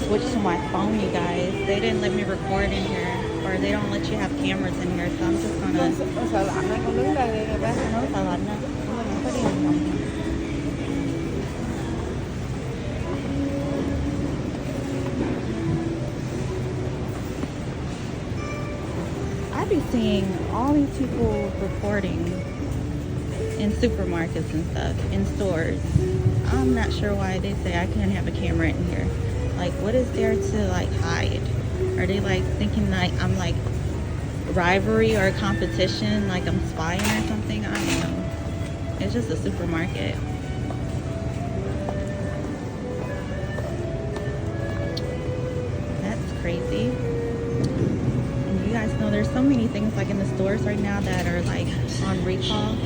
switch to my phone, you guys. They didn't let me record in here, or they don't let you have cameras in here, so I'm just gonna. Con sợ lạnh anh, con đứng đây đi bác. Nó sợ lạnh á. Có đi vòng vòng. I be seeing all these people recording in supermarkets and stuff, in stores. I'm not sure why they say I can't have a camera in here. Like, what is there to like hide? Are they like thinking like I'm like rivalry or competition, like I'm spying or something? I don't know. It's just a supermarket. That's crazy. And you guys know there's so many things like in the stores right now that are like on recall.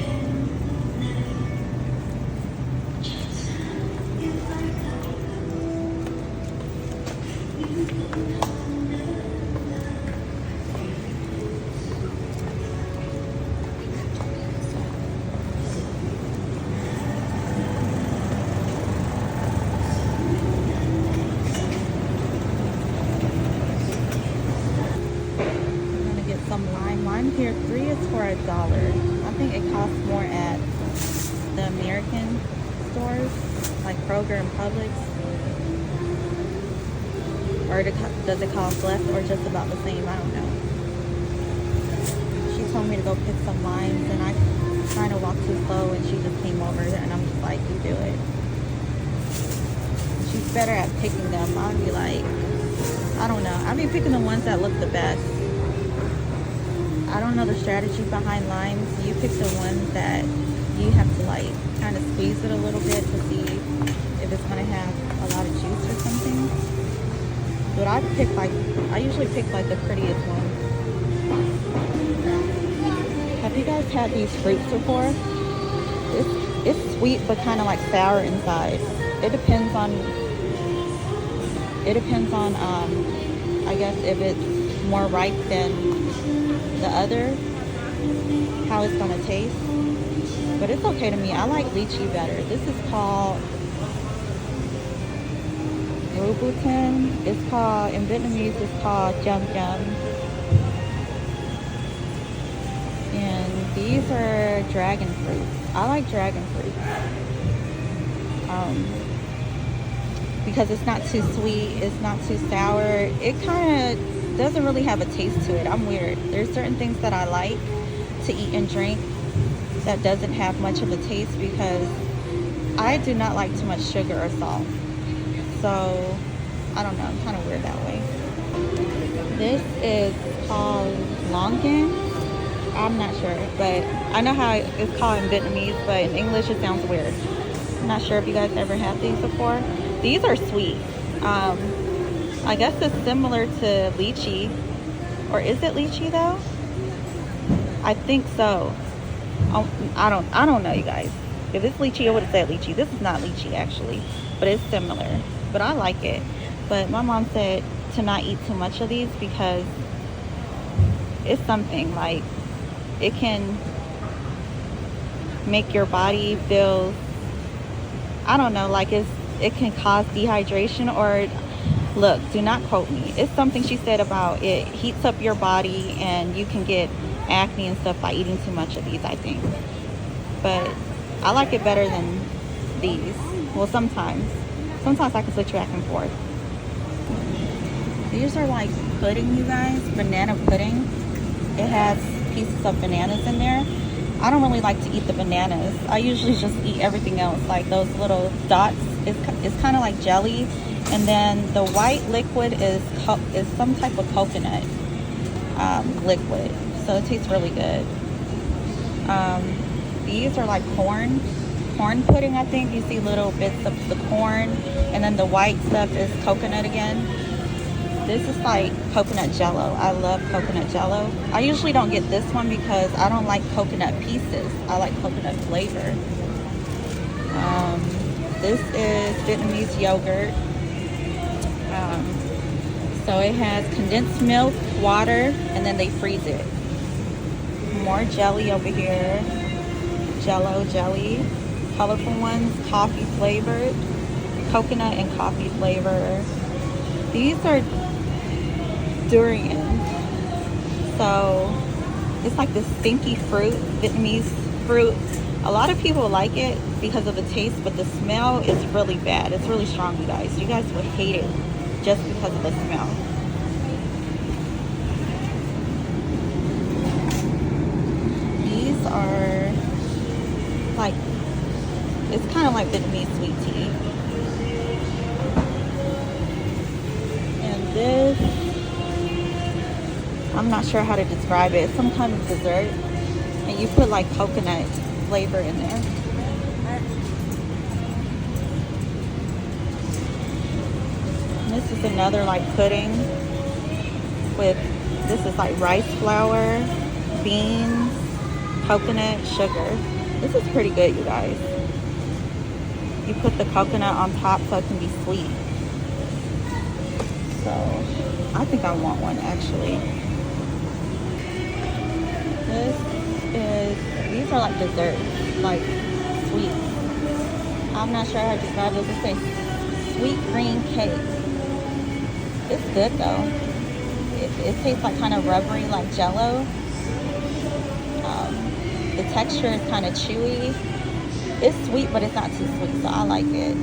Lime here, 3 is for $1. I think it costs more at the American stores, like Kroger and Publix. Or does it cost less or just about the same? I don't know. She told me to go pick some limes, and I kind of walked too slow, and she just came over, and I'm just like, you do it. She's better at picking them. I'd be like, I don't know. I'd be picking the ones that look the best. I don't know the strategy behind limes. You pick the ones that you have to like kind of squeeze it a little bit to see if it's gonna have a lot of juice or something. But I usually pick like the prettiest ones. Have you guys had these fruits before? It's sweet but kind of like sour inside. It depends on I guess if it's more ripe than the other, how it's gonna taste. But it's okay to me. I like lychee better. This is called Rubutin. It's called, in Vietnamese, it's called Jum Jum. And these are dragon fruits. I like dragon fruits. Because it's not too sweet, it's not too sour. It kind of doesn't really have a taste to it. I'm weird. There's certain things that I like to eat and drink that doesn't have much of a taste because I do not like too much sugar or salt. So, I don't know. I'm kind of weird that way. This is called Longan. I'm not sure, but I know how it's called in Vietnamese, but in English it sounds weird. I'm not sure if you guys ever had these before. These are sweet. I guess it's similar to lychee. Or is it lychee though? I think so. I don't know, you guys. If it's lychee, I would have said lychee. This is not lychee actually, but it's similar. But I like it. But my mom said to not eat too much of these because it's something like it can make your body feel, I don't know, like it can cause dehydration or, look, do not quote me. It's something she said about it heats up your body and you can get acne and stuff by eating too much of these, I think. But I like it better than these. Well, sometimes I can switch back and forth. These are like pudding, you guys, banana pudding. It has pieces of bananas in there. I don't really like to eat the bananas. I usually just eat everything else, like those little dots. It's kind of like jelly. And then the white liquid is some type of coconut liquid. So it tastes really good. These are like corn pudding, I think. You see little bits of the corn. And then the white stuff is coconut again. This is like coconut jello. I love coconut jello. I usually don't get this one because I don't like coconut pieces. I like coconut flavor. This is Vietnamese yogurt. So it has condensed milk, water, and then they freeze it. More jelly over here. Jello jelly. Colorful ones, coffee flavored. Coconut and coffee flavor. These are durian. So it's like this stinky fruit, Vietnamese fruit. A lot of people like it because of the taste, but the smell is really bad. It's really strong, you guys. You guys would hate it just because of the smell. These are like, it's kind of like Vietnamese sweet tea. And this, I'm not sure how to describe it. It's some kind of dessert. And you put like coconut flavor in there. And this is another like pudding with, this is like rice flour, beans, coconut, sugar. This is pretty good, you guys. You put the coconut on top so it can be sweet. So I think I want one actually. These are like desserts, like sweet. I'm not sure how to describe this. It says sweet cream cake. It's good though. It tastes like kind of rubbery, like Jello. The texture is kind of chewy. It's sweet, but it's not too sweet, so I like it.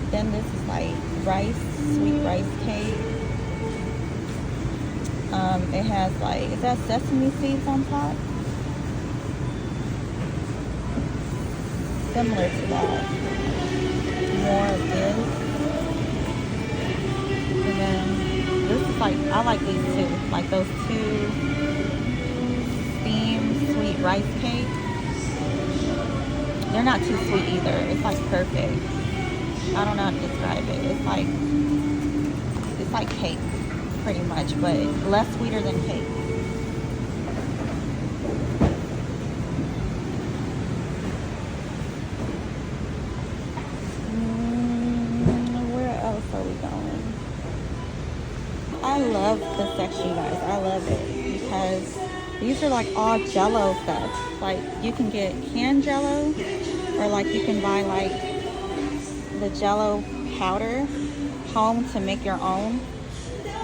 Then this is like rice, sweet rice cake. It has like, is that sesame seeds on top? Similar to that. More of this. And then this is like, I like these two. Like those two steamed sweet rice cakes. They're not too sweet either. It's like perfect. I don't know how to describe it. It's like cake, pretty much, but less sweeter than cake. Where else are we going? I love this section, you guys. I love it because these are like all Jello stuff. Like you can get canned Jello, or like you can buy like the Jello powder home to make your own.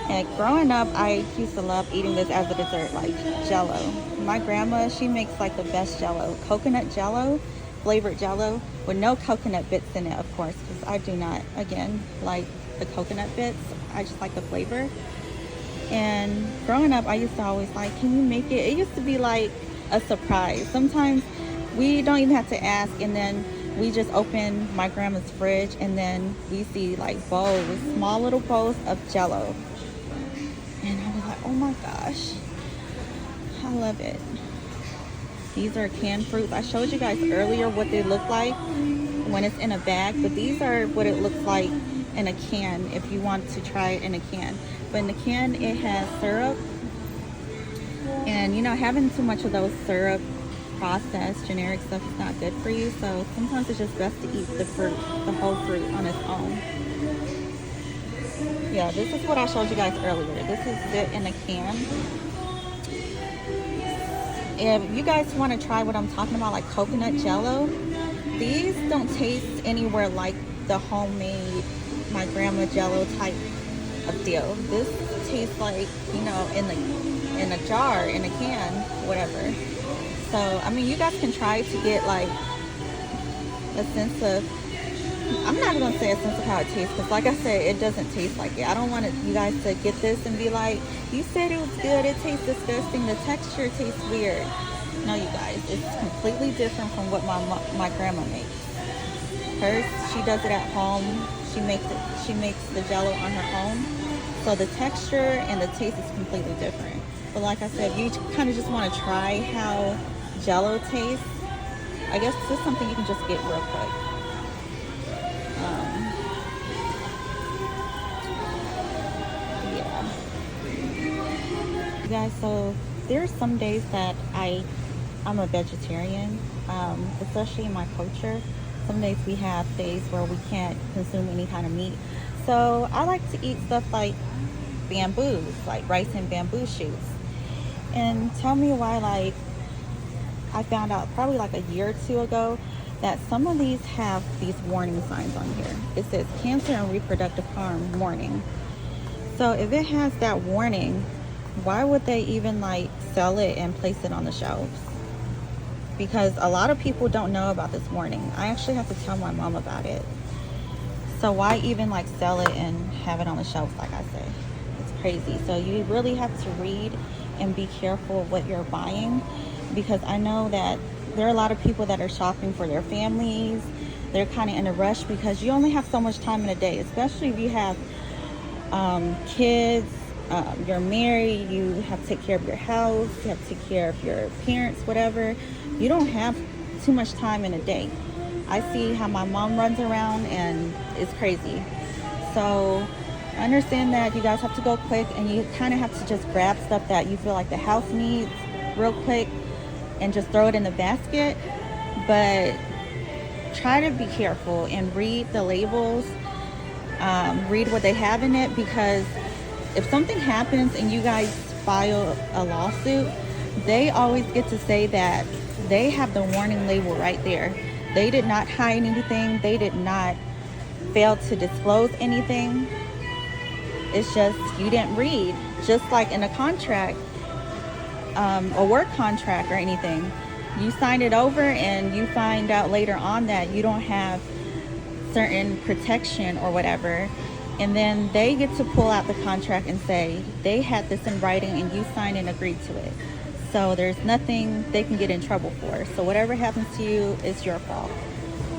And growing up, I used to love eating this as a dessert, like Jello. My grandma, she makes like the best Jello, coconut Jello, flavored Jello with no coconut bits in it, of course, because I do not, again, like the coconut bits. I just like the flavor. And growing up, I used to always like, can you make it? It used to be like a surprise. Sometimes we don't even have to ask, and then we just open my grandma's fridge, and then we see like bowls, small little bowls of Jello. And I was like, oh my gosh, I love it. These are canned fruits. I showed you guys earlier what they look like when it's in a bag, but these are what it looks like in a can if you want to try it in a can. But in the can, it has syrup. And you know, having too much of those syrup, processed, generic stuff is not good for you. So sometimes it's just best to eat the fruit, the whole fruit on its own. Yeah, this is what I showed you guys earlier. This is it in a can. If you guys want to try what I'm talking about, like coconut Jello, these don't taste anywhere like the homemade, my grandma Jello type of deal. This tastes like, you know, in a jar, in a can, whatever. So I mean, you guys can try to get like a sense of, I'm not going to say a sense of how it tastes, because like I said, it doesn't taste like it. I don't want you guys to get this and be like, you said it was good, it tastes disgusting, the texture tastes weird. No, you guys, it's completely different from what my grandma makes. Hers, she does it at home. She makes the Jello on her own. So the texture and the taste is completely different. But like I said, if you kind of just want to try how Jello tastes, I guess this is something you can just get real quick. Yeah. You guys, so there's some days that I'm a vegetarian, especially in my culture. Some days we have days where we can't consume any kind of meat. So I like to eat stuff like bamboos, like rice and bamboo shoots. And tell me why, like, I found out probably like a year or two ago that some of these have these warning signs on here. It says cancer and reproductive harm warning. So if it has that warning, why would they even like sell it and place it on the shelves? Because a lot of people don't know about this warning. I actually have to tell my mom about it. So why even like sell it and have it on the shelves, like I say? It's crazy. So you really have to read and be careful of what you're buying, because I know that there are a lot of people that are shopping for their families. They're kind of in a rush because you only have so much time in a day, especially if you have kids, you're married, you have to take care of your house, you have to take care of your parents, whatever. You don't have too much time in a day. I see how my mom runs around and it's crazy. So I understand that you guys have to go quick and you kind of have to just grab stuff that you feel like the house needs real quick and just throw it in the basket. But try to be careful and read the labels, read what they have in it, because if something happens and you guys file a lawsuit, they always get to say that they have the warning label right there. They did not hide anything. They did not fail to disclose anything. It's just you didn't read. Just like in a contract, a work contract or anything. You sign it over and you find out later on that you don't have certain protection or whatever. And then they get to pull out the contract and say they had this in writing and you signed and agreed to it. So there's nothing they can get in trouble for. So whatever happens to you is your fault.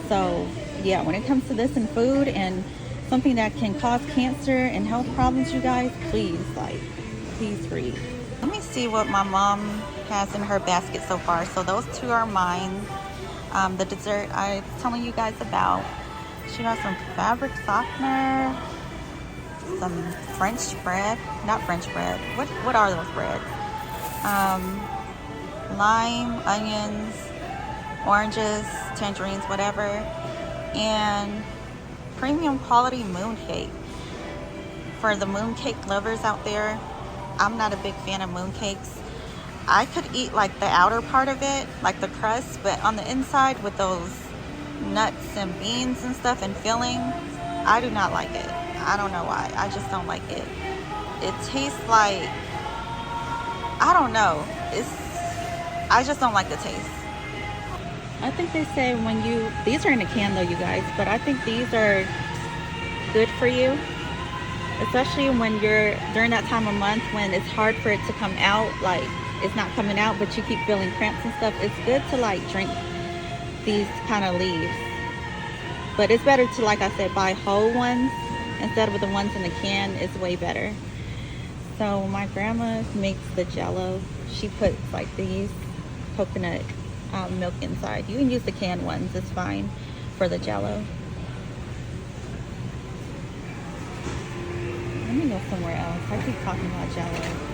So yeah, when it comes to this and food and something that can cause cancer and health problems, you guys, please read. Let me see what my mom has in her basket so far. So those two are mine. The dessert I was telling you guys about. She got some fabric softener, some French bread, not French bread. What are those breads? Lime, onions, oranges, tangerines, whatever, and premium quality moon cake. For the moon cake lovers out there, I'm not a big fan of moon cakes. I could eat like the outer part of it, like the crust, but on the inside with those nuts and beans and stuff and filling, I do not like it. I don't know why. I just don't like it. It tastes like, I don't know. I just don't like the taste. I think they say these are in a can though, you guys, but I think these are good for you, especially when you're during that time of month when it's hard for it to come out, like it's not coming out, but you keep feeling cramps and stuff. It's good to like drink these kind of leaves, but it's better to, like I said, buy whole ones instead of the ones in the can. It's way better. So my grandma makes the jello. She puts like these coconut milk inside. You can use the canned ones, it's fine for the jello. Let me go somewhere else. I keep talking about jello.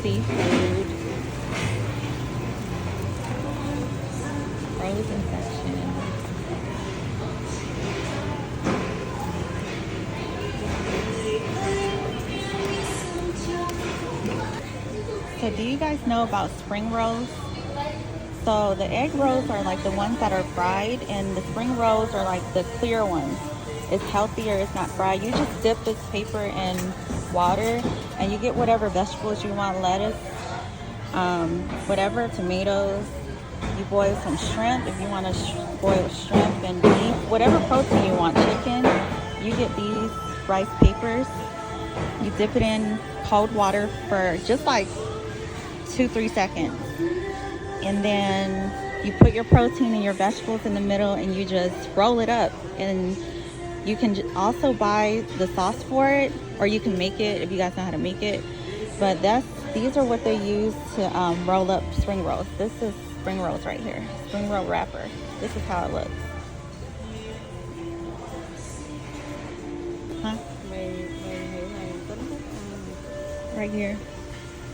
Seafood, frozen section. So do you guys know about spring rolls? So the egg rolls are like the ones that are fried, and the spring rolls are like the clear ones. It's healthier, it's not fried. You just dip this paper in water and you get whatever vegetables you want, lettuce, whatever, tomatoes. You boil some shrimp if you want to boil shrimp and beef, whatever protein you want, chicken. You get these rice papers. You dip it in cold water for just like 2-3 seconds. And then you put your protein and your vegetables in the middle and you just roll it up. And you can also buy the sauce for it, or you can make it if you guys know how to make it. But these are what they use to roll up spring rolls. This is spring rolls right here, spring roll wrapper. This is how it looks. Huh? Right here.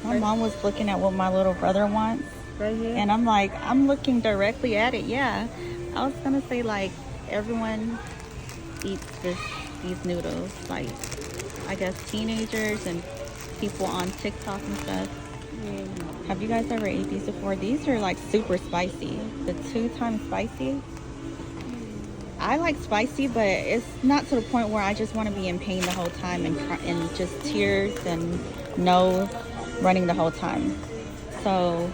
My mom was looking at what my little brother wants. Right here? And I'm like, I'm looking directly at it. Yeah. I was gonna say like everyone eats these noodles. Like I guess, teenagers and people on TikTok and stuff. Have you guys ever ate these before? These are like super spicy. The 2-time spicy. I like spicy, but it's not to the point where I just want to be in pain the whole time and just tears and nose running the whole time. So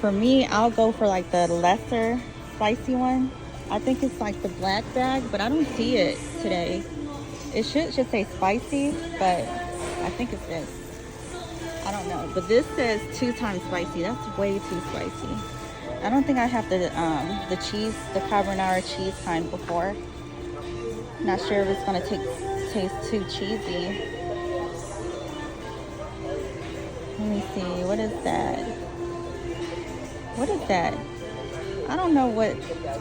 for me, I'll go for like the lesser spicy one. I think it's like the black bag, but I don't see it today. It should say spicy, but I think it's this. I don't know, but this says 2-time spicy. That's way too spicy. I don't think I have the cheese, the carbonara cheese kind before. Not sure if it's gonna taste too cheesy. Let me see. What is that? What is that? I don't know what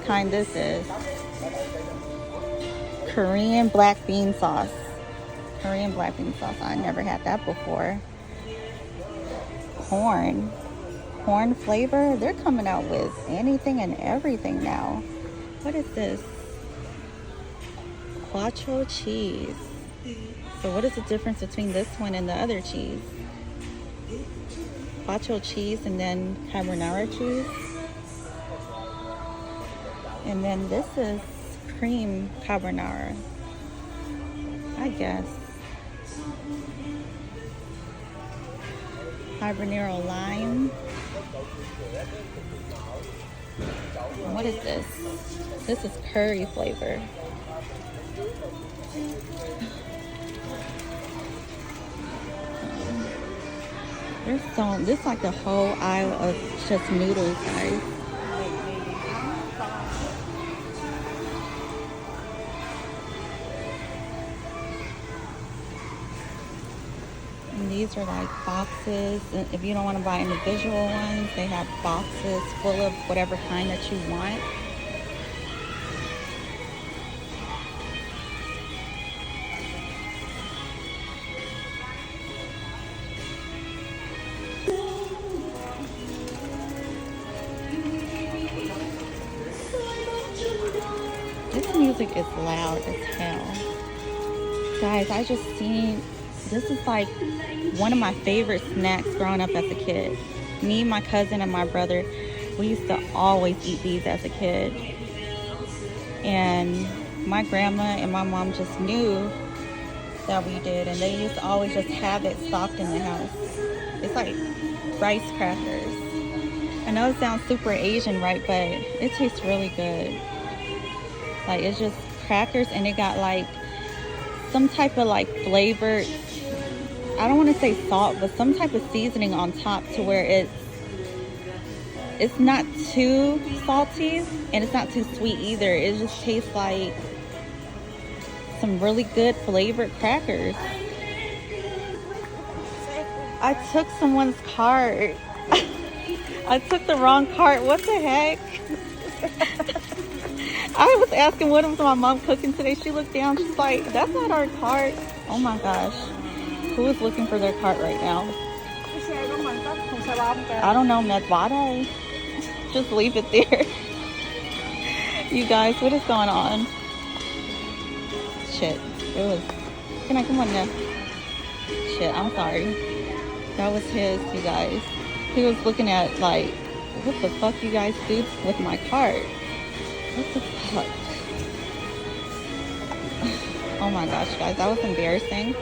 kind this is. Korean black bean sauce. Korean black bean sauce. I never had that before. Corn flavor. They're coming out with anything and everything now. What is this? Quattro cheese. So what is the difference between this one and the other cheese? Quattro cheese and then carbonara cheese. And then this is cream carbonara, I guess. Habanero lime. What is this? This is curry flavor. This is like the whole aisle of just noodles, guys. And these are like boxes. If you don't want to buy individual ones, they have boxes full of whatever kind that you want. This music is loud as hell. Guys, I just seen, this is like one of my favorite snacks growing up as a kid. Me, my cousin, and my brother, we used to always eat these as a kid. And my grandma and my mom just knew that we did, and they used to always just have it stocked in the house. It's like rice crackers. I know it sounds super Asian, right? But it tastes really good. Like, it's just crackers, and it got like some type of like flavored, I don't want to say salt, but some type of seasoning on top to where it's not too salty and it's not too sweet either. It just tastes like some really good flavored crackers. I took someone's cart. I took the wrong cart. What the heck? I was asking what was my mom cooking today. She looked down. She's like, that's not our cart. Oh my gosh. Who is looking for their cart right now? I don't know, Medvada. Just leave it there. You guys, what is going on? Shit. It was... Can I come on now? Shit, I'm sorry. That was his, you guys. He was looking at like, what the fuck you guys do with my cart? What the fuck? Oh my gosh, guys, that was embarrassing.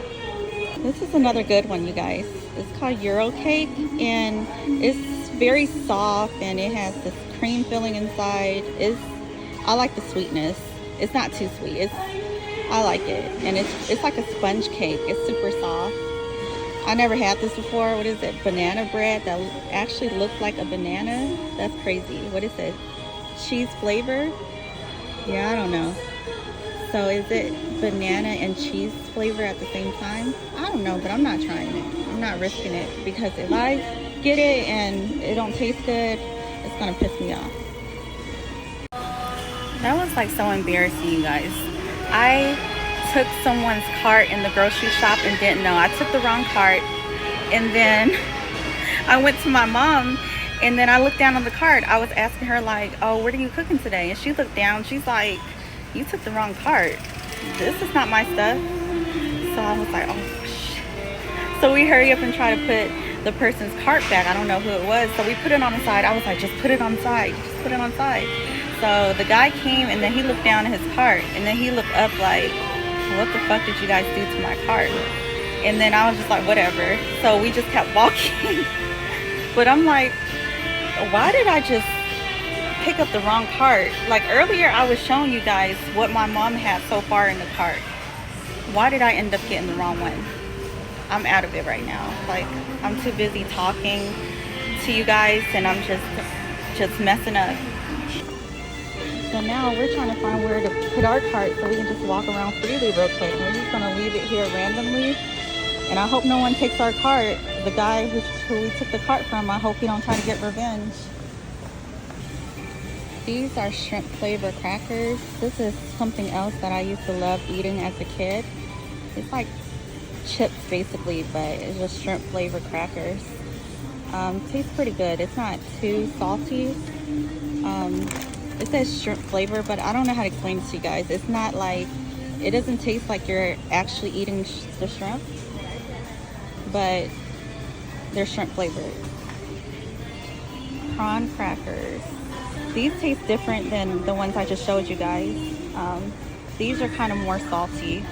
This is another good one, you guys. It's called Euro cake, and it's very soft, and it has this cream filling inside. I like the sweetness. It's not too sweet. I like it, and it's like a sponge cake. It's super soft. I never had this before. What is it? Banana bread that actually looks like a banana. That's crazy. What is it? Cheese flavor? Yeah, I don't know. So is it banana and cheese flavor at the same time? I don't know, but I'm not trying it. I'm not risking it, because if I get it and it don't taste good, it's gonna piss me off. That was like so embarrassing, you guys. I took someone's cart in the grocery shop and didn't know. I took the wrong cart, and then I went to my mom, and then I looked down on the cart. I was asking her like, oh, what are you cooking today? And she looked down. She's like, you took the wrong cart. This is not my stuff. So I was like, oh shit. So we hurry up and try to put the person's cart back. I don't know who it was. So we put it on the side. I was like, just put it on the side. Just put it on the side. So the guy came and then he looked down at his cart and then he looked up like, what the fuck did you guys do to my cart? And then I was just like, whatever. So we just kept walking. But I'm like, why did I just pick up the wrong cart? Like earlier I was showing you guys what my mom had so far in the cart. Why did I end up getting the wrong one? I'm out of it right now. Like I'm too busy talking to you guys and I'm just messing up. So now we're trying to find where to put our cart so we can just walk around freely real quick. We're just gonna leave it here randomly. And I hope no one takes our cart. The guy who we took the cart from, I hope he don't try to get revenge. These are shrimp flavor crackers. This is something else that I used to love eating as a kid. It's like chips basically, but it's just shrimp flavor crackers. Tastes pretty good. It's not too salty. It says shrimp flavor, but I don't know how to explain it to you guys. It's not like, it doesn't taste like you're actually eating the shrimp, but they're shrimp flavored. Prawn crackers. These taste different than the ones I just showed you guys. These are kind of more salty.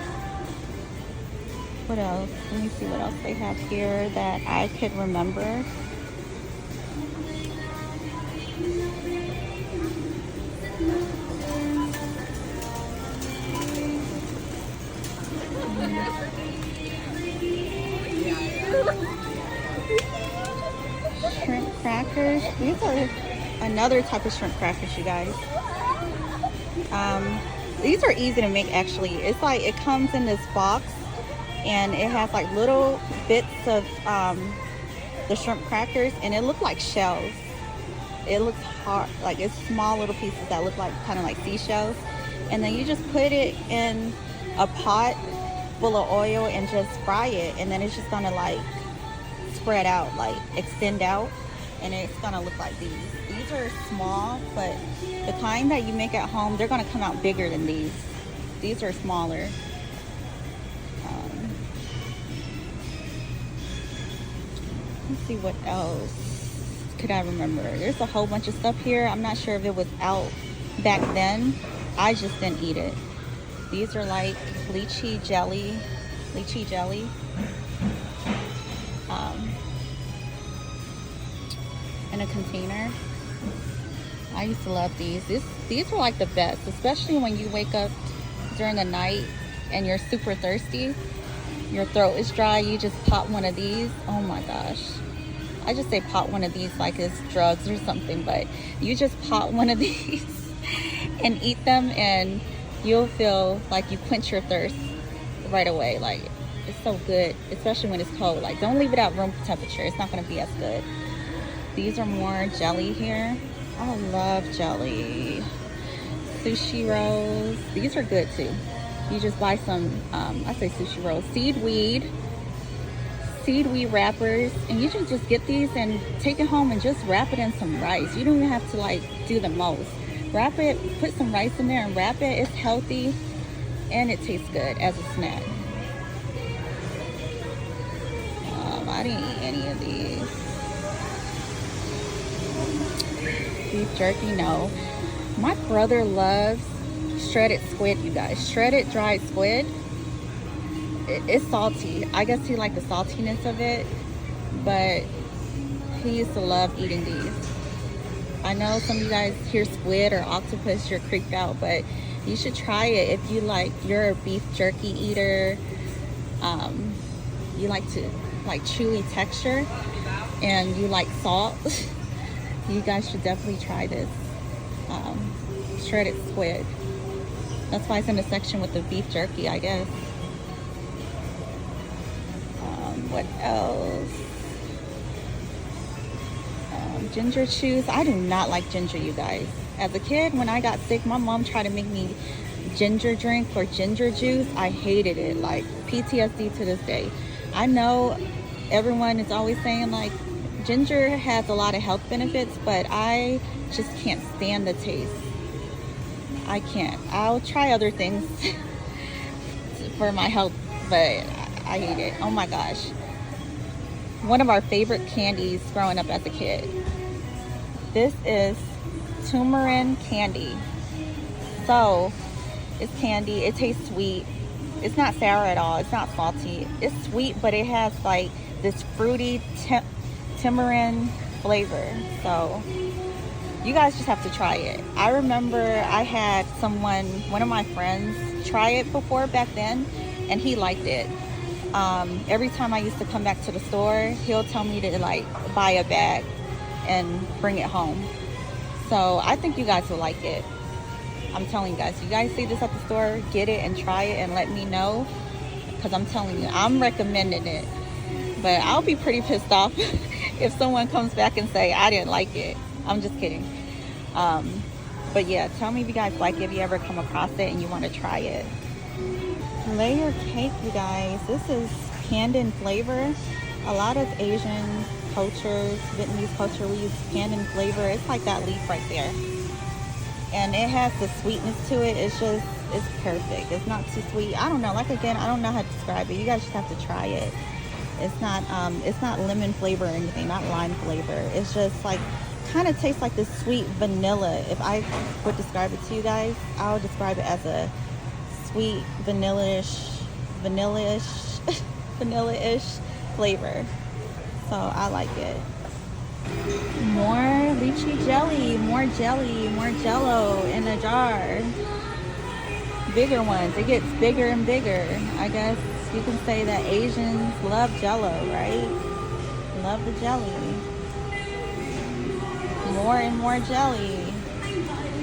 What else? Let me see what else they have here that I could remember. Shrimp crackers. These are another type of shrimp crackers, you guys. These are easy to make actually. It's like it comes in this box and it has like little bits of the shrimp crackers and it looks like shells. It looks hard, like it's small little pieces that look like kind of like seashells. And then you just put it in a pot full of oil and just fry it, and then it's just gonna like spread out, like extend out, and it's gonna look like these. These are small, but the kind that you make at home, they're gonna come out bigger than these. These are smaller. Let's see what else could I remember. There's a whole bunch of stuff here. I'm not sure if it was out back then. I just didn't eat it. These are like lychee jelly. In a container. I used to love these. These were like the best, especially when you wake up during the night and you're super thirsty. Your throat is dry. You just pop one of these. Oh my gosh. I just say pop one of these like it's drugs or something, but you just pop one of these and eat them and you'll feel like you quench your thirst right away. Like it's so good, especially when it's cold. Like don't leave it at room temperature. It's not going to be as good. These are more jelly here. I love jelly. Sushi rolls. These are good too. You just buy some, I say sushi rolls, seaweed wrappers, and you can just get these and take it home and just wrap it in some rice. You don't even have to like do the most. Wrap it, put some rice in there and wrap it. It's healthy and it tastes good as a snack. I didn't eat any of these. Beef jerky, no. My brother loves shredded squid, you guys. Shredded dried squid. It's salty. I guess he liked the saltiness of it, but he used to love eating these. I know some of you guys hear squid or octopus, you're creeped out, but you should try it if you like. You're a beef jerky eater. You like to like chewy texture, and you like salt. You guys should definitely try this shredded squid. That's why it's in the section with the beef jerky, I guess. What else? Ginger chews. I do not like ginger, you guys. As a kid, when I got sick, my mom tried to make me ginger drink or ginger juice. I hated it, like PTSD to this day. I know everyone is always saying like ginger has a lot of health benefits, but I just can't stand the taste. I can't. I'll try other things for my health, but I hate it. Oh my gosh. One of our favorite candies growing up as a kid. This is turmeric candy. So it's candy. It tastes sweet. It's not sour at all. It's not salty. It's sweet, but it has like this fruity tamarind flavor. So you guys just have to try it. I remember I had one of my friends, try it before back then, and he liked it. Every time I used to come back to the store, he'll tell me to like buy a bag and bring it home. So I think you guys will like it. I'm telling you guys see this at the store, get it and try it and let me know. Because I'm telling you, I'm recommending it. But I'll be pretty pissed off if someone comes back and say, I didn't like it. I'm just kidding. But yeah, tell me if you guys like it, if you ever come across it and you want to try it. Layer cake, you guys. This is pandan flavor. A lot of Asian cultures, Vietnamese culture, we use pandan flavor. It's like that leaf right there. And it has the sweetness to it. It's perfect. It's not too sweet. I don't know. Like again, I don't know how to describe it. You guys just have to try it. It's not lemon flavor or anything, not lime flavor. It's just like kind of tastes like this sweet vanilla. If I would describe it to you guys, I would describe it as a sweet vanilla-ish flavor. So I like it. More lychee jelly, more jello in a jar. Bigger ones. It gets bigger and bigger. I guess you can say that Asians love jello, right? Love the jelly. More and more jelly.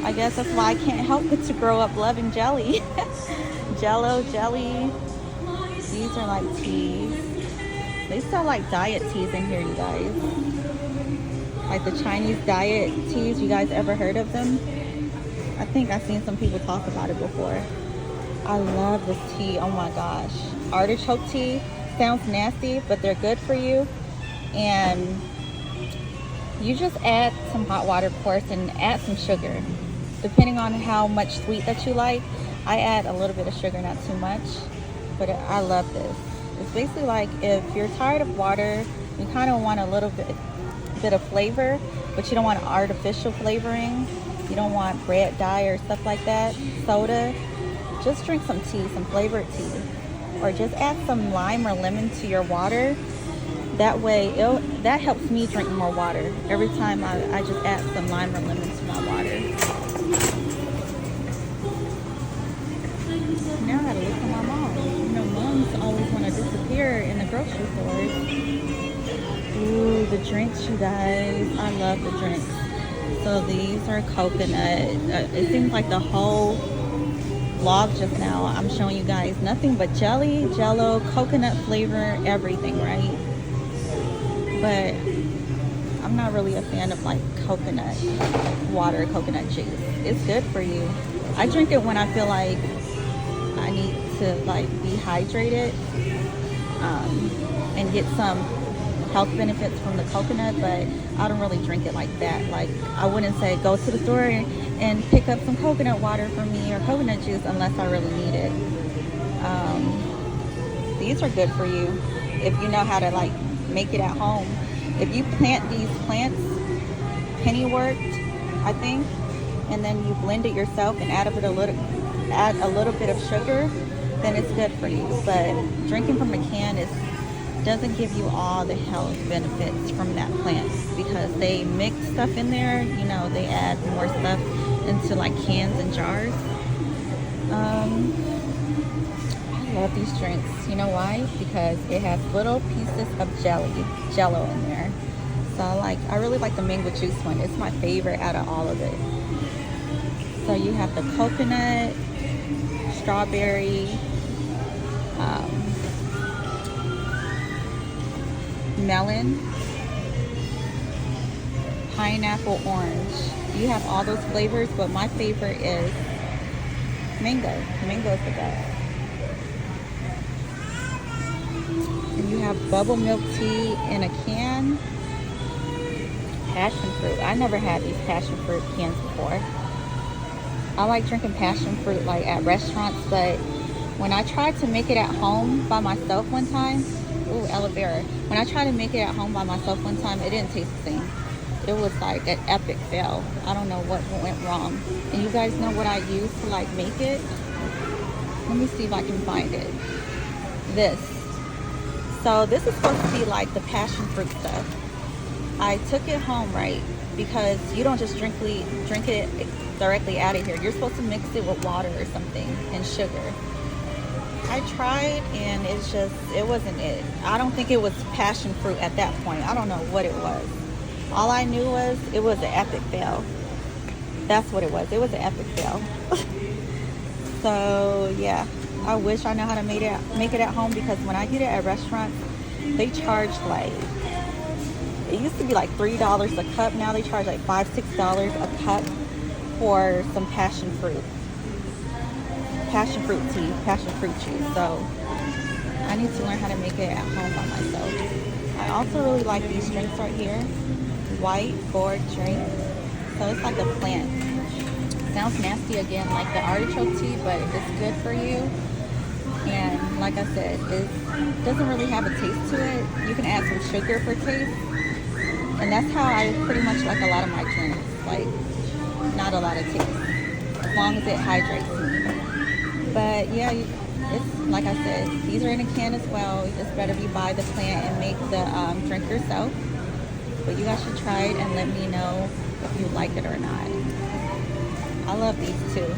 I guess that's why I can't help but to grow up loving jelly. Jello, jelly. These are like teas. They sell like diet teas in here, you guys. Like the Chinese diet teas. You guys ever heard of them? I think I've seen some people talk about it before. I love this tea. Oh my gosh. Artichoke tea. Sounds nasty, but they're good for you. And you just add some hot water, of course, and add some sugar. Depending on how much sweet that you like. I add a little bit of sugar, not too much. But I love this. It's basically like if you're tired of water, you kind of want a little bit of flavor, but you don't want artificial flavoring. You don't want red dye or stuff like that. Soda. Just drink some tea, some flavored tea. Or just add some lime or lemon to your water. That way, that helps me drink more water. Every time I just add some lime or lemon to my water. Now I gotta look for my mom. You know, moms always want to disappear in the grocery stores. Ooh, the drinks, you guys. I love the drinks. So these are coconut. It seems like the whole vlog just now, I'm showing you guys nothing but jelly, jello, coconut flavor, everything, right? But I'm not really a fan of like coconut water, coconut juice. It's good for you. I drink it when I feel like I need to like be hydrated and get some health benefits from the coconut, but I don't really drink it like that. Like I wouldn't say go to the store and pick up some coconut water for me or coconut juice unless I really need it. These are good for you if you know how to like make it at home. If you plant these plants, penny worked, I think, and then you blend it yourself and add a little bit of sugar, then it's good for you. But drinking from a can doesn't give you all the health benefits from that plant because they mix stuff in there. You know, they add more stuff into like cans and jars. I love these drinks. You know why? Because it has little pieces of jello in there. So I really like the mango juice one. It's my favorite out of all of it. So you have the coconut, strawberry, melon, pineapple, orange. You have all those flavors, but my favorite is mango. Mango is the best. And you have bubble milk tea in a can. Passion fruit. I never had these passion fruit cans before. I like drinking passion fruit like at restaurants, but When I tried to make it at home by myself one time, ooh, aloe vera. When I tried to make it at home by myself one time, it didn't taste the same. It was like an epic fail. I don't know what went wrong. And you guys know what I used to like make it? Let me see if I can find it. This. So this is supposed to be like the passion fruit stuff. I took it home, right? Because you don't just drink it directly out of here. You're supposed to mix it with water or something and sugar. I tried and it wasn't it. I don't think it was passion fruit at that point. I don't know what it was. All I knew was it was an epic fail. That's what it was. It was an epic fail. So yeah, I wish I know how to make it at home, because when I get it at restaurants, they charge like, it used to be like $3 a cup. Now they charge like $5, $6 a cup for some passion fruit tea, passion fruit juice. So I need to learn how to make it at home by myself. I also really like these drinks right here. White gourd drink. So it's like a plant. Sounds nasty again, like the artichoke tea, but it's good for you. And like I said, it doesn't really have a taste to it. You can add some sugar for taste. And that's how I pretty much like a lot of my drinks. Like, not a lot of taste, as long as it hydrates me. But yeah, it's like I said, these are in a can as well. It's better if you buy the plant and make the drink yourself. But you guys should try it and let me know if you like it or not. I love these too.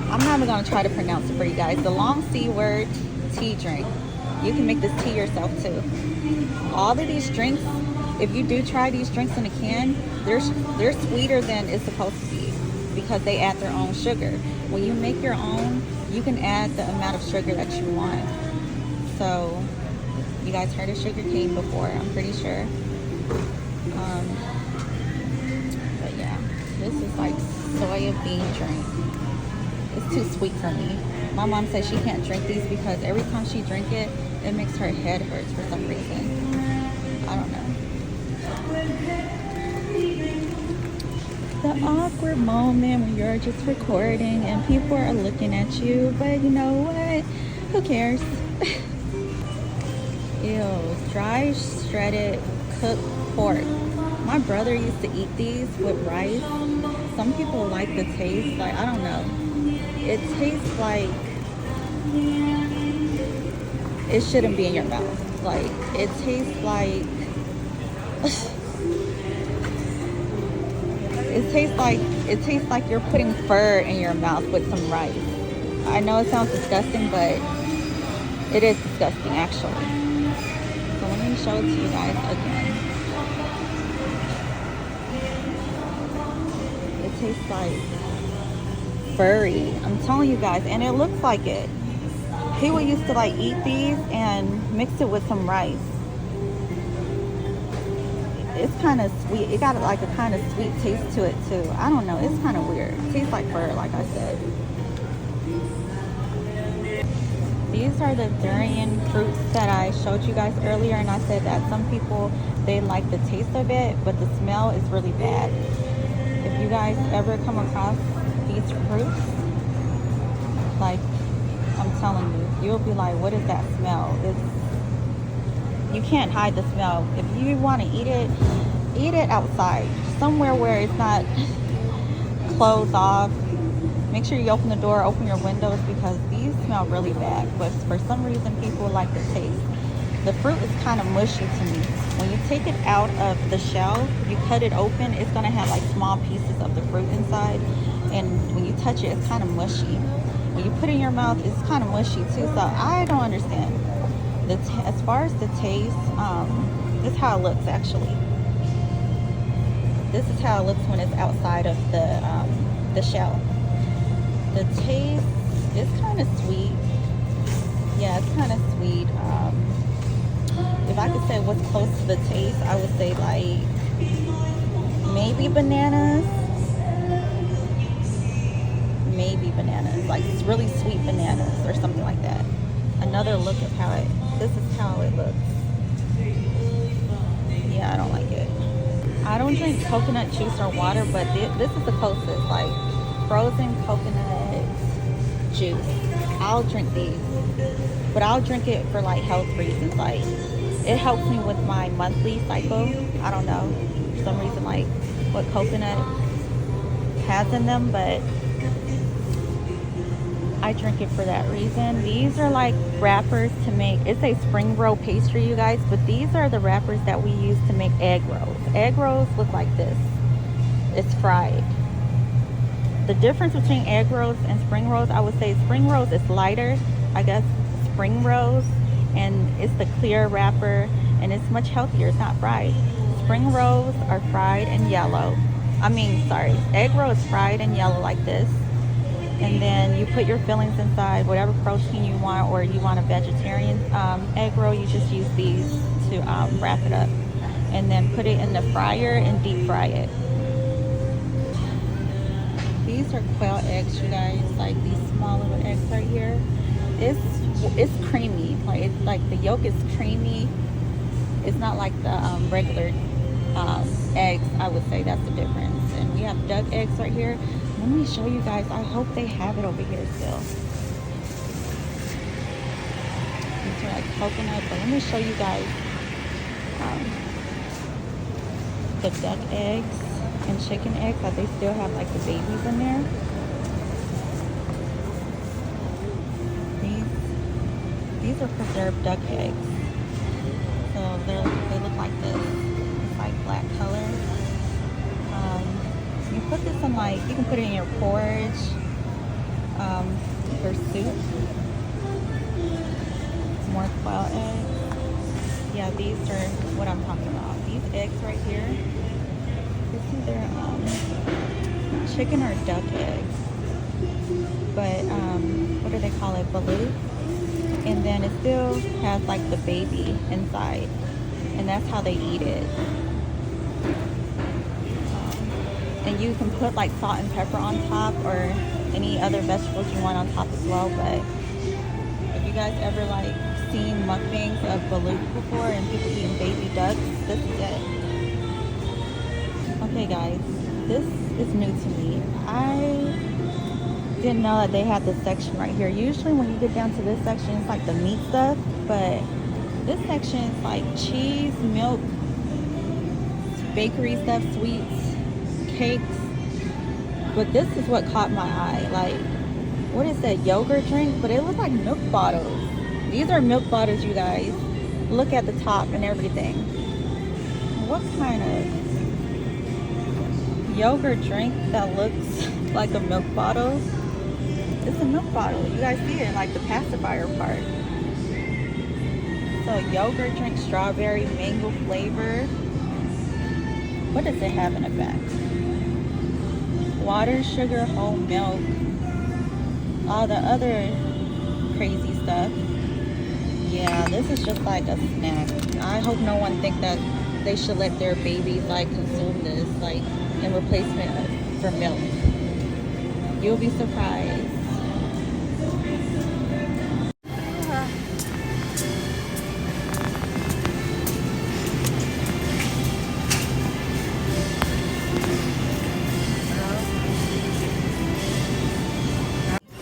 I'm not even gonna try to pronounce it for you guys. The long C word tea drink. You can make this tea yourself too. All of these drinks, if you do try these drinks in a can, they're sweeter than it's supposed to be, because they add their own sugar. When you make your own, you can add the amount of sugar that you want. So you guys heard of sugar cane before, I'm pretty sure. But yeah, this is like soya bean drink. It's too sweet for me. My mom says she can't drink these because every time she drinks it, it makes her head hurt for some reason. I don't know. The awkward moment when you're just recording and people are looking at you, but you know what? Who cares? Ew, dry shredded cooked pork. My brother used to eat these with rice. Some people like the taste, like, I don't know. It tastes like it shouldn't be in your mouth. Like, it tastes like it tastes like you're putting fur in your mouth with some rice. I know it sounds disgusting, but it is disgusting actually. So let me show it to you guys again. It tastes like furry. I'm telling you guys, and it looks like it. People used to like eat these and mix it with some rice. It's kind of sweet. It got like a kind of sweet taste to it too. I don't know. It's kind of weird. It tastes like fur, like I said. These are the durian fruits that I showed you guys earlier, and I said that some people, they like the taste of it, but the smell is really bad. If you guys ever come across these fruits, like, I'm telling you, you'll be like, what is that smell? You can't hide the smell. If you want to eat it outside, somewhere where it's not closed off. Make sure you open the door, open your windows, because these smell really bad. But for some reason, people like the taste. The fruit is kind of mushy to me. When you take it out of the shell, you cut it open, it's going to have like small pieces of the fruit inside. And when you touch it, it's kind of mushy. When you put it in your mouth, it's kind of mushy too. So I don't understand. As far as the taste, this is how it looks actually. This is how it looks when it's outside of the shell. The taste is kind of sweet. Yeah, it's kind of sweet. If I could say what's close to the taste, I would say like maybe bananas. Maybe bananas, like really sweet bananas or something like that. Another look at how this is how it looks. Yeah, I don't like it. I don't drink coconut juice or water, but this is the closest, like frozen coconut juice. I'll drink these, but I'll drink it for like health reasons. Like it helps me with my monthly cycle. I don't know, for some reason, like what coconut has in them, but I drink it for that reason. These are like wrappers to make, it's a spring roll pastry, you guys, but these are the wrappers that we use to make egg rolls. Egg rolls look like this. It's fried. The difference between egg rolls and spring rolls, I would say spring rolls is lighter, I guess, spring rolls, and it's the clear wrapper, and it's much healthier. It's not fried. Spring rolls are fried and yellow. Egg roll is fried and yellow like this, and then you put your fillings inside, whatever protein you want, or you want a vegetarian egg roll, you just use these to wrap it up, and then put it in the fryer and deep fry it. These are quail eggs, you guys, like these small little eggs right here. It's creamy, like the yolk is creamy. It's not like the regular eggs. I would say that's the difference. And we have duck eggs right here. Let me show you guys. I hope they have it over here still. These are like coconut, but let me show you guys the duck eggs and chicken eggs, that they still have like the babies in there. These are preserved duck eggs. So they look like this. It's like black color. You put this in you can put it in your porridge, for soup. More quail eggs. Yeah, these are what I'm talking about. These eggs right here. It's either chicken or duck eggs, but what do they call it? Balut. And then it still has like the baby inside, and that's how they eat it. And you can put like salt and pepper on top, or any other vegetables you want on top as well. But if you guys ever like seen mukbangs of balut before and people eating baby ducks, this is it. Okay guys, this is new to me. I didn't know that they had this section right here. Usually when you get down to this section, it's like the meat stuff, but this section is like cheese, milk, bakery stuff, sweets, cakes. But this is what caught my eye. Like, what is that, yogurt drink? But it looks like milk bottles. These are milk bottles, you guys. Look at the top and everything. What kind of yogurt drink that looks like a milk bottle? It's a milk bottle. You guys see it, like the pacifier part. So yogurt drink, strawberry, mango flavor. What does it have in the back? Water, sugar, whole milk. All the other crazy stuff. Yeah, this is just like a snack. I hope no one think that they should let their babies like consume this like in replacement for milk. You'll be surprised.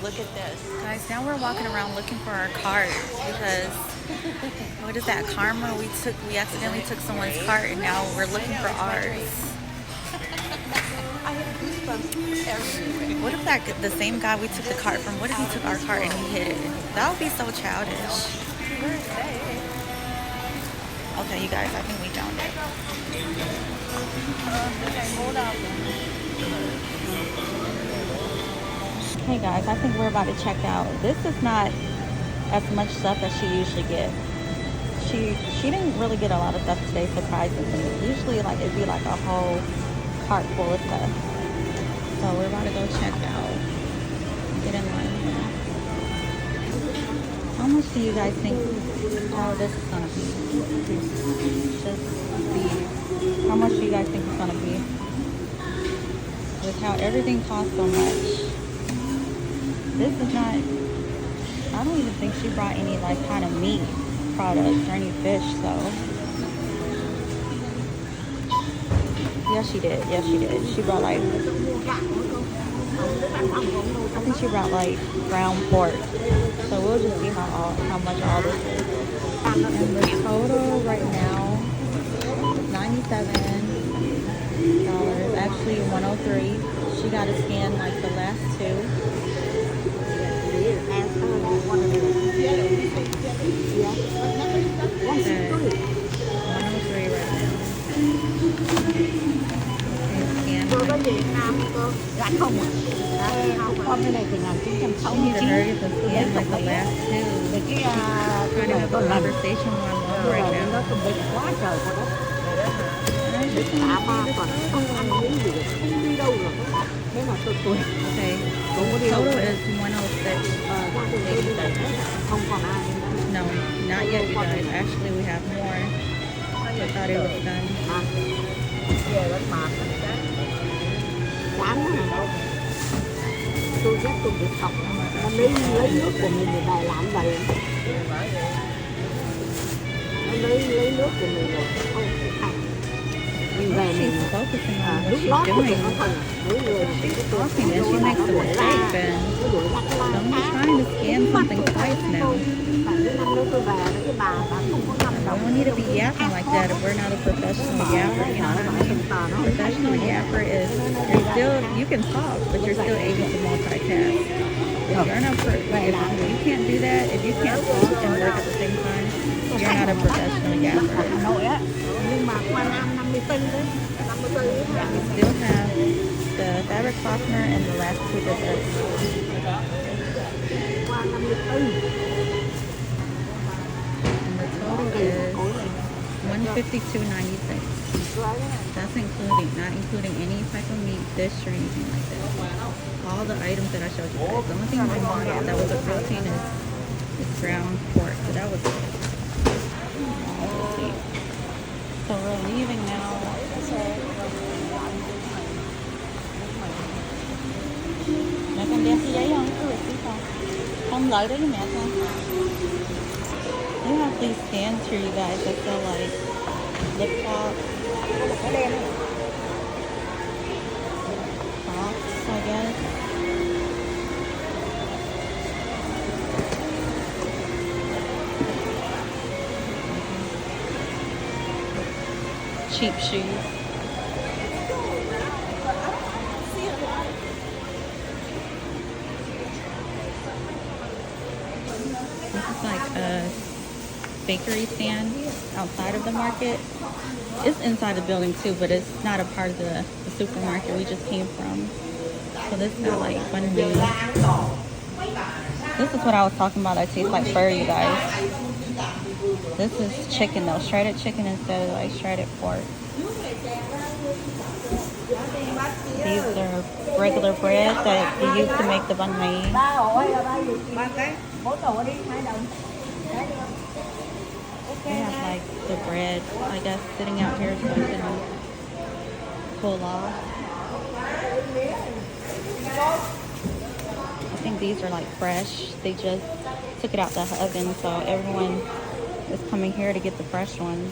Look at this. Guys, now we're walking around looking for our cart because what is that, karma? We accidentally took someone's cart and now we're looking for ours. I have goosebumps everywhere. What if the same guy we took the cart from, what if he took our cart and he hid it? That would be so childish. Okay, you guys, I think we found it. Hold on. Hey guys, I think we're about to check out. This is not as much stuff as she usually gets. She didn't really get a lot of stuff today, surprisingly. Usually like it'd be like a whole cart full of stuff. So we're about to go check out. Get in line here. How much do you guys think this is gonna be? Just these. How much do you guys think it's gonna be? With how everything costs so much. This is not, I don't even think she brought any like kind of meat products or any fish, so. Yes, she did. Yes, she did. She brought like I think she brought like ground pork. So we'll just see how much all this is. And the total right now is $97. Actually 103. She got to scan like the last two. Okay. 103 right now. Gạch không ạ? Con cái này từ 1960. She need to hurry up and scan like the last two. Về cái Trying to have a conversation while I'm on right now. nó cũng bị quá trời con đó. Cả ba còn không ăn miếng gì được, không đi đâu được. Thế mà tôi tuổi. Okay. Total is 106. Không còn ai. No, not yet, you guys. Actually, we have more. I thought it was done. Về rất mệt. Chán quá. Tôi ghét tôi bị học. Nó lấy nước của mình để bài làm vậy. Nó lấy nước của mình rồi. Không phải thành. Mình về mình She's focusing on what lúc she's lót của doing. nó thành. She's talking and she makes a mistake, and don't be trying to scan something twice now. I don't need to be yapping like that if we're not a professional yapper, you know what I mean? Professional yapper is, you can talk, but you're still able to multitask. If you're not, if you can't do that, if you can't talk and work at the same time, you're not a professional yapper. We still have the fabric softener and the last two desserts. And the total is $152.96. That's not including any type of meat, fish, or anything like that. All the items that I showed you guys. The only thing my mom got that was a protein is ground pork. So that was it. So we're leaving now. Mẹ con đem cái giấy không? Không lấy đấy mẹ con. They have these stands for you guys that sell like lip gloss, socks, I guess. Cheap shoes. This is like a bakery stand outside of the market. It's inside the building too, but it's not a part of the supermarket we just came from. So this got like banh mi. This is what I was talking about that tastes like fur, you guys. This is chicken though, shredded chicken instead of like shredded pork. These are regular bread that they use to make the banh mi. They have like the bread, I guess, sitting out here so it can pull off. I think these are like fresh. They just took it out the oven, so everyone is coming here to get the fresh ones.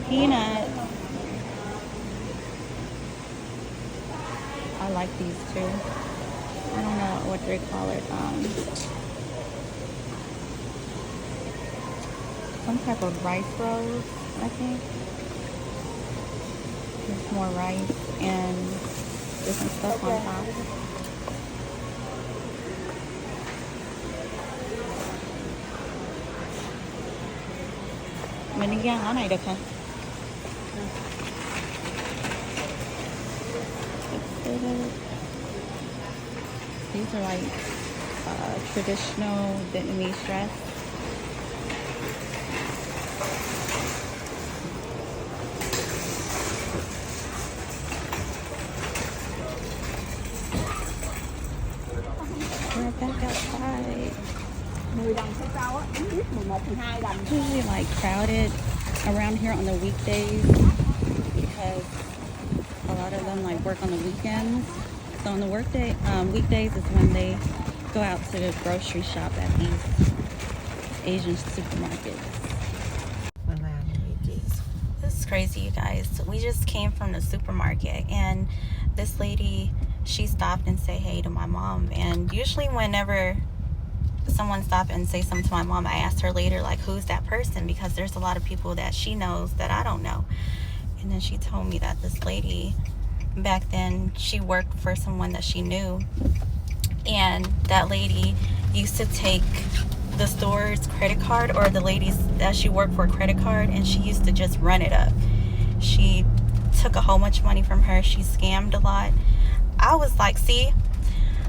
Peanut. I like these too. I don't know what they call it. Some type of rice rolls, I think. There's more rice and different stuff on top. Mình đi ra ngõ này được hả? These are like traditional Vietnamese dress. We're back outside. 10 đồng số rau á, ít 11, 12 đồng. Usually like crowded around here on the weekdays because a lot of them like work on the weekends. So on the weekdays is when they go out to the grocery shop at these Asian supermarkets. This is crazy, you guys. We just came from the supermarket, and this lady, she stopped and say hey to my mom. And usually whenever someone stop and say something to my mom, I asked her later, like, who's that person, because there's a lot of people that she knows that I don't know. And then she told me that this lady back then, she worked for someone that she knew, and that lady used to take the store's credit card, or the ladies that she worked for credit card, and she used to just run it up. She took a whole bunch of money from her. She scammed a lot. I was like, see,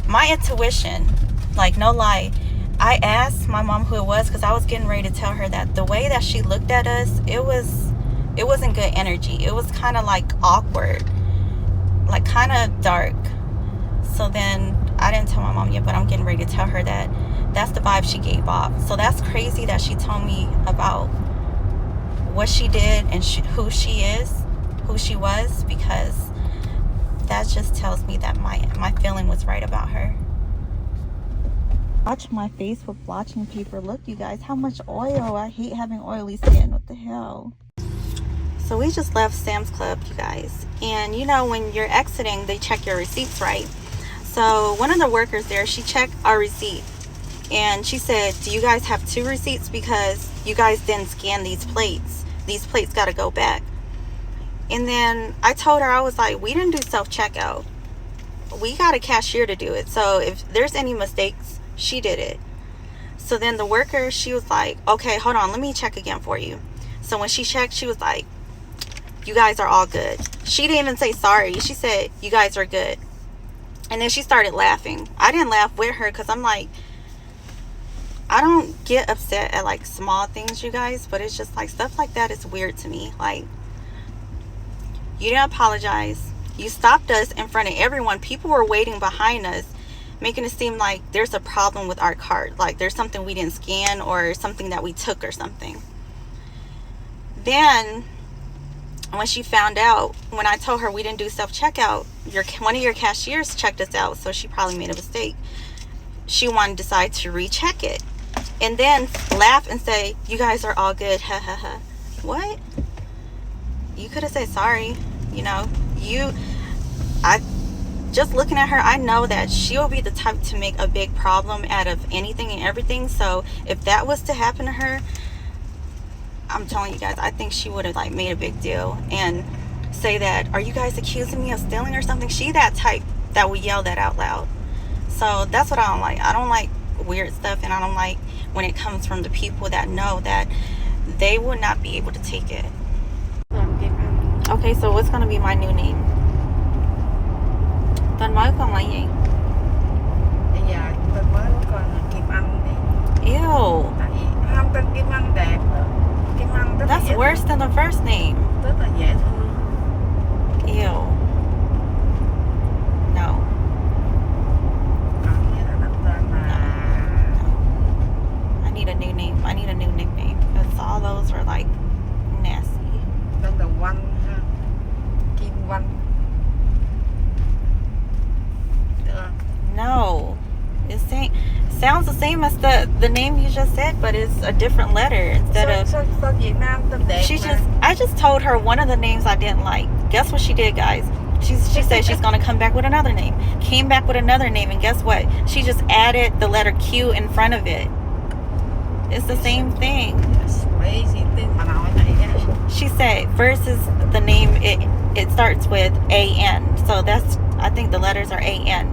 my intuition, like, no lie, I asked my mom who it was, because I was getting ready to tell her that the way that she looked at us, it wasn't good energy. It was kind of like awkward, like kind of dark. So then I didn't tell my mom yet, but I'm getting ready to tell her that that's the vibe she gave off. So that's crazy that she told me about what she did and who she was, because that just tells me that my feeling was right about her. Watch my face with blotching paper. Look, you guys, how much oil. I hate having oily skin. What the hell? So we just left Sam's Club, you guys. And you know, when you're exiting, they check your receipts, right? So one of the workers there, she checked our receipt. And she said, do you guys have 2 receipts? Because you guys didn't scan these plates. These plates got to go back. And then I told her, I was like, we didn't do self-checkout. We got a cashier to do it. So if there's any mistakes, she did it. So then the worker, she was like, okay, hold on, let me check again for you. So when she checked, she was like, you guys are all good. She didn't even say sorry. She said, you guys are good. And then she started laughing. I didn't laugh with her, because I'm like, I don't get upset at like small things, you guys, but it's just like stuff like that is weird to me. Like, you didn't apologize. You stopped us in front of everyone. People were waiting behind us, making it seem like there's a problem with our card. Like there's something we didn't scan, or something that we took or something. Then when she found out, when I told her we didn't do self-checkout, one of your cashiers checked us out, so she probably made a mistake. She wanted to decide to recheck it, and then laugh and say, you guys are all good, ha ha ha. What? You could have said sorry. You know, just looking at her, I know that she'll be the type to make a big problem out of anything and everything. So if that was to happen to her, I'm telling you guys, I think she would have like made a big deal and say that, are you guys accusing me of stealing or something? She that type that would yell that out loud. So that's what I don't like. I don't like weird stuff, and I don't like when it comes from the people that know that they would not be able to take it. Okay, so what's gonna be my new name? Tên mới con là gì? Bây giờ tên mới của con là Kim Anh đi. Ew. Tại vì không, tên Kim Anh đẹp. Kim Anh rất là That's dễ worse than the first name. rất là dễ thương. Ew. No. Con nhớ là đặt tên là I need a new name. I need a new nickname, because all those were like nasty. tên là Oanh ha. Kim Oanh. Được không? No. Sounds the same as the name you just said, but it's a different letter instead of. Sao Việt Nam tên đẹp mà. I just told her one of the names I didn't like. Guess what she did, guys? She said she's gonna come back with another name. Came back with another name, and guess what? She just added the letter Q in front of it. It's the same thing. Mấy gì tên mà nói này nha. She said first is the name, it starts with A-N. So that's, I think the letters are A-N.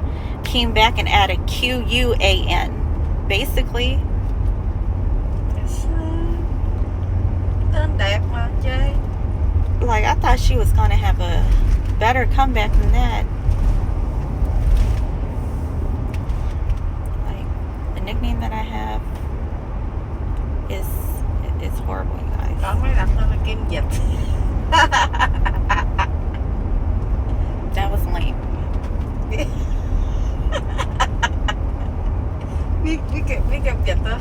Came back and added Q-U-A-N. Basically. Tên đẹp mà chơi. Like, I thought she was gonna have a better comeback than that. Like, the nickname that I have is horrible, you guys. Con mới đặt tên là Kim Dịch. That was lame. biết Kim Dịch đó.